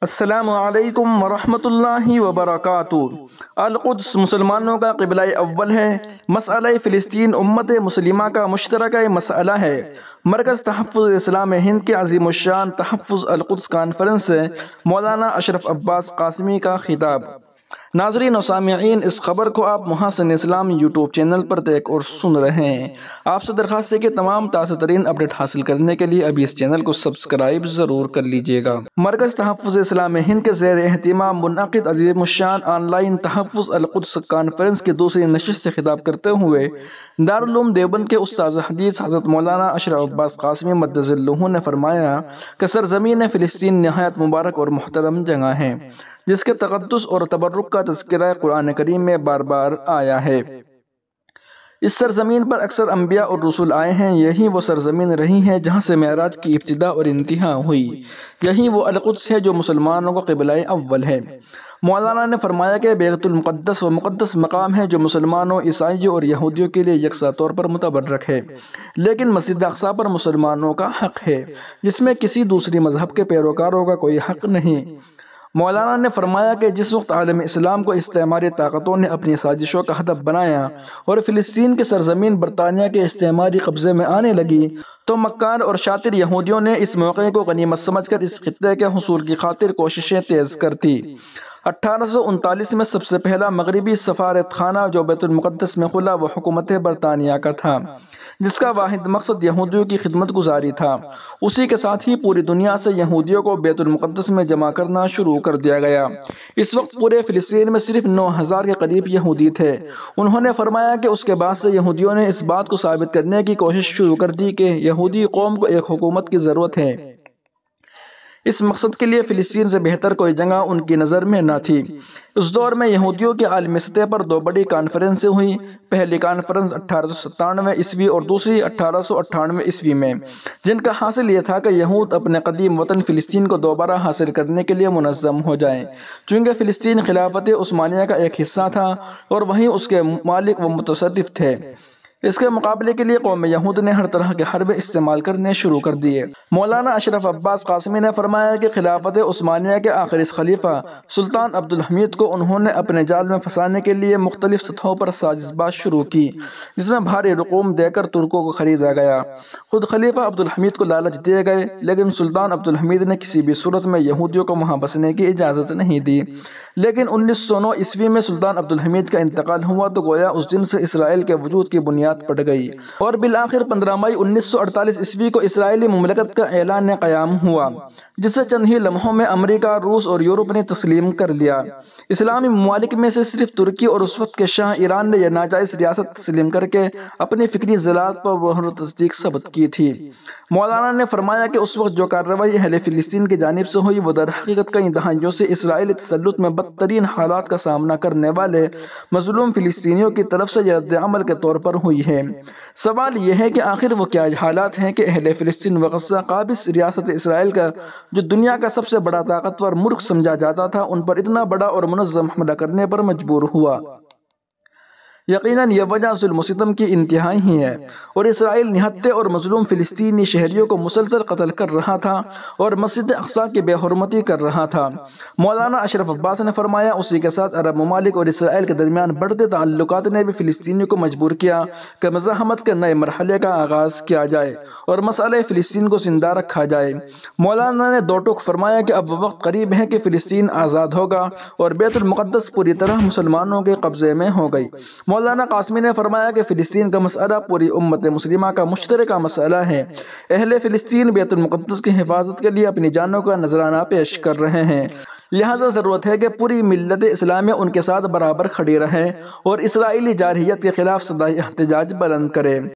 السلام علیکم ورحمۃ اللہ وبرکاتہ۔ القدس مسلمانوں کا قبلہ اول ہے۔ مسئلہ فلسطین امت مسلمہ کا مشترکہ مسئلہ ہے۔ مرکز تحفظ اسلام ہند کے عظیم الشان تحفظ القدس کانفرنس سے مولانا اشرف عباس قاسمی کا خطاب۔ ناظرین و سامعین، اس خبر کو آپ محسن اسلام یوٹیوب چینل پر دیکھ اور سن رہے ہیں۔ آپ سے درخواست ہے کہ تمام تازہ ترین اپڈیٹ حاصل کرنے کے لیے ابھی اس چینل کو سبسکرائب ضرور کر لیجیے گا۔ مرکز تحفظ اسلام ہند کے زیر اہتمام منعقد عظیم الشان آن لائن تحفظ القدس کانفرنس کی دوسری نشست سے خطاب کرتے ہوئے دارالعلوم دیوبند کے استاذ حدیث حضرت مولانا اشرف عباس قاسمی مدظ اللہ نے فرمایا کہ سرزمین فلسطین نہایت مبارک اور محترم جگہ ہے، جس کے تقدس اور تبرک کا تذکرہ قرآن کریم میں بار بار آیا ہے۔ اس سرزمین پر اکثر انبیاء اور رسول آئے ہیں۔ یہی وہ سرزمین رہی ہے جہاں سے معراج کی ابتدا اور انتہا ہوئی۔ یہی وہ القدس ہے جو مسلمانوں کا قبلہ اول ہے۔ مولانا نے فرمایا کہ بیت المقدس وہ مقدس مقام ہے جو مسلمانوں، عیسائیوں اور یہودیوں کے لیے یکساں طور پر متبرک ہے، لیکن مسجد اقصیٰ پر مسلمانوں کا حق ہے، جس میں کسی دوسری مذہب کے پیروکاروں کا کوئی حق نہیں۔ مولانا نے فرمایا کہ جس وقت عالم اسلام کو استعماری طاقتوں نے اپنی سازشوں کا ہدف بنایا اور فلسطین کی سرزمین برطانیہ کے استعماری قبضے میں آنے لگی، تو مکار اور شاطر یہودیوں نے اس موقع کو غنیمت سمجھ کر اس خطے کے حصول کی خاطر کوششیں تیز کر دی۔ 1839 میں سب سے پہلا مغربی سفارت خانہ جو بیت المقدس میں کھلا وہ حکومت برطانیہ کا تھا، جس کا واحد مقصد یہودیوں کی خدمت گزاری تھا۔ اسی کے ساتھ ہی پوری دنیا سے یہودیوں کو بیت المقدس میں جمع کرنا شروع کر دیا گیا۔ اس وقت پورے فلسطین میں صرف 9,000 کے قریب یہودی تھے۔ انہوں نے فرمایا کہ اس کے بعد سے یہودیوں نے اس بات کو ثابت کرنے کی کوشش شروع کر دی کہ یہودی قوم کو ایک حکومت کی ضرورت ہے۔ اس مقصد کے لیے فلسطین سے بہتر کوئی جگہ ان کی نظر میں نہ تھی۔ اس دور میں یہودیوں کی عالمی سطح پر دو بڑی کانفرنسیں ہوئیں۔ پہلی کانفرنس 1897 عیسوی اور دوسری 1898 عیسوی میں، جن کا حاصل یہ تھا کہ یہود اپنے قدیم وطن فلسطین کو دوبارہ حاصل کرنے کے لیے منظم ہو جائیں، چونکہ فلسطین خلافت عثمانیہ کا ایک حصہ تھا اور وہیں اس کے مالک و متصرف تھے۔ اس کے مقابلے کے لیے قوم یہود نے ہر طرح کے حربے استعمال کرنے شروع کر دیے۔ مولانا اشرف عباس قاسمی نے فرمایا کہ خلافت عثمانیہ کے آخری خلیفہ سلطان عبدالحمید کو انہوں نے اپنے جال میں پھنسانے کے لیے مختلف سطحوں پر سازش باز شروع کی، جس میں بھاری رقوم دے کر ترکوں کو خریدا گیا۔ خود خلیفہ عبدالحمید کو لالچ دیے گئے، لیکن سلطان عبدالحمید نے کسی بھی صورت میں یہودیوں کو وہاں بسنے کی اجازت نہیں دی۔ لیکن 1909 عیسوی میں سلطان عبدالحمید کا انتقال ہوا تو گویا اس دن سے اسرائیل کے وجود کی بنیاد پڑ گئی، اور بالآخر 15 مئی 1948 عیسوی کو اسرائیلی مملکت کا اعلان قیام ہوا، جسے چند ہی لمحوں میں امریکہ، روس اور یورپ نے تسلیم کر لیا۔ اسلامی ممالک میں سے صرف ترکی اور اس وقت کے شاہ ایران نے یہ ناجائز ریاست تسلیم کر کے اپنی فکری ذلات پر مہر و تصدیق ثبت کی تھی۔ مولانا نے فرمایا کہ اس وقت جو کارروائی اہل فلسطین کی جانب سے ہوئی وہ در حقیقت کئی دہائیوں سے اسرائیلی تسلط میں بدترین حالات کا سامنا کرنے والے مظلوم فلسطینیوں کی طرف سے رد عمل کے طور پر ہوئی ہے۔ سوال یہ ہے کہ آخر وہ کیا حالات ہیں کہ اہل فلسطین و غزہ قابض ریاست اسرائیل کا، جو دنیا کا سب سے بڑا طاقتور ملک سمجھا جاتا تھا، ان پر اتنا بڑا اور منظم حملہ کرنے پر مجبور ہوا؟ یقیناً یہ وجہ ظلم و ستم کی انتہا ہی ہے، اور اسرائیل نہتے اور مظلوم فلسطینی شہریوں کو مسلسل قتل کر رہا تھا اور مسجد اقصیٰ کی بے حرمتی کر رہا تھا۔ مولانا اشرف عباس نے فرمایا اسی کے ساتھ عرب ممالک اور اسرائیل کے درمیان بڑھتے تعلقات نے بھی فلسطینیوں کو مجبور کیا کہ مزاحمت کے نئے مرحلے کا آغاز کیا جائے اور مسئلہ فلسطین کو زندہ رکھا جائے۔ مولانا نے دو ٹوک فرمایا کہ اب وہ وقت قریب ہے کہ فلسطین آزاد ہوگا اور بیت المقدس پوری طرح مسلمانوں کے قبضے میں ہو گئی۔ مولانا قاسمی نے فرمایا کہ فلسطین کا مسئلہ پوری امت مسلمہ کا مشترکہ مسئلہ ہے۔ اہل فلسطین بیت المقدس کی حفاظت کے لیے اپنی جانوں کا نذرانہ پیش کر رہے ہیں، لہذا ضرورت ہے کہ پوری ملت اسلامیہ ان کے ساتھ برابر کھڑی رہے اور اسرائیلی جارحیت کے خلاف صدائے احتجاج بلند کرے۔